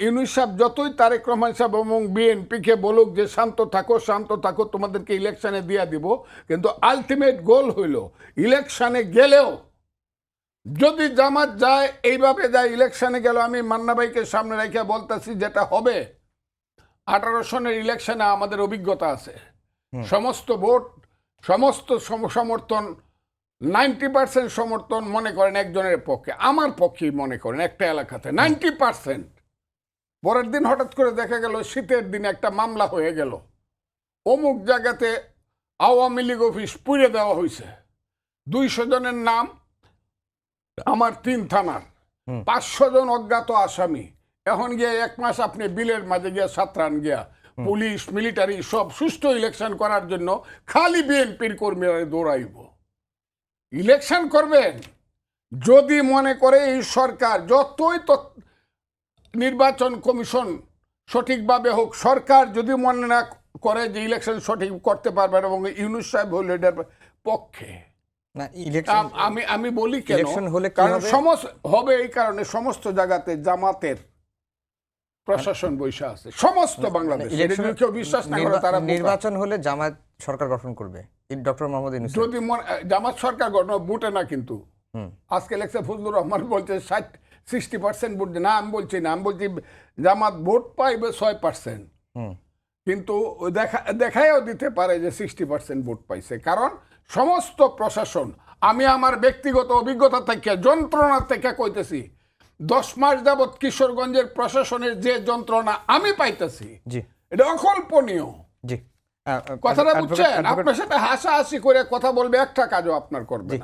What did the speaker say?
ইউনূস সাহেব যতই তারেক রহমান সাহেব এবং বিএনপিকে বলুক যে শান্ত থাকো তোমাদেরকে ইলেকশনে দিয়ে দিব, কিন্তু আলটিমেট গোল হইল ইলেকশনে গেলেও যদি জামাত যায় এইভাবে যায় ইলেকশনে গেল, আমি মান্না ভাইকে সামনে রেখে বলতেছি যেটা হবে 18 সনের ইলেকশনে আমাদের অভিজ্ঞতা আছে, সমস্ত ভোট সমস্ত সমর্থন 90% সমর্থন মনে করেন একজনের পক্ষে, আমার পক্ষেই মনে করেন একটা এলাকাতে 90%। পরের দিন হঠাৎ করে দেখা গেল শীতের দিনে একটা মামলা হয়ে গেল, অমুক জায়গাতে আওয়ামী লীগ অফিস পুড়ে দেওয়া হয়েছে, 200 জনের নাম আমার 3 থানার, 500 জন অজ্ঞাত আসামি। এখন গিয়ে 1 মাস আপনি বিলের মাঝে গিয়ে সাতরান গিয়া পুলিশ মিলিটারি সব সুষ্ঠু ইলেকশন করার জন্য খালি বিএনপির কর্মীরা দৌড়াইব। ইলেকশন করবেন যদি মনে করে এই সরকার যতই তো নির্বাচন কমিশন সঠিকভাবে হোক, সরকার যদি মনে না করে যে ইলেকশন সঠিক করতে পারবে এবং ইউনূস সাহেব হল এটার পক্ষে, আমি বলি কেন, কারণ হবে এই কারণে সমস্ত জায়গাতে জামাতের প্রশাসন বৈশা আছে, সমস্ত বাংলাদেশ কেউ বিশ্বাস না করে তারা নির্বাচন হলে জামাত সরকার গঠন করবে ডক্টর মোহাম্মদ ইউনূস। যদি জামাত সরকার গঠন বুটে না, কিন্তু আজকে লেখছে ফজলুর রহমান বলছে 60% ভোট না, আমি বলছি না, আমি বলছি জামাত ভোট পাইবে 6%, কিন্তু দেখাইও দিতে পারে যে 60% ভোট পাইছে, কারণ সমস্ত প্রশাসন, আমি আমার ব্যক্তিগত অভিজ্ঞতা থেকে যন্ত্রণা থেকে কইতেছি, 10 মাস যাবৎ কিশোরগঞ্জের প্রশাসনের যে যন্ত্রণা আমি পাইতেছি এটা অকল্পনীয়। কথাটা বুঝছেন? আপনার সাথে হাসাহাসি করে কথা বলবে, একটা কাজও আপনার করবে না।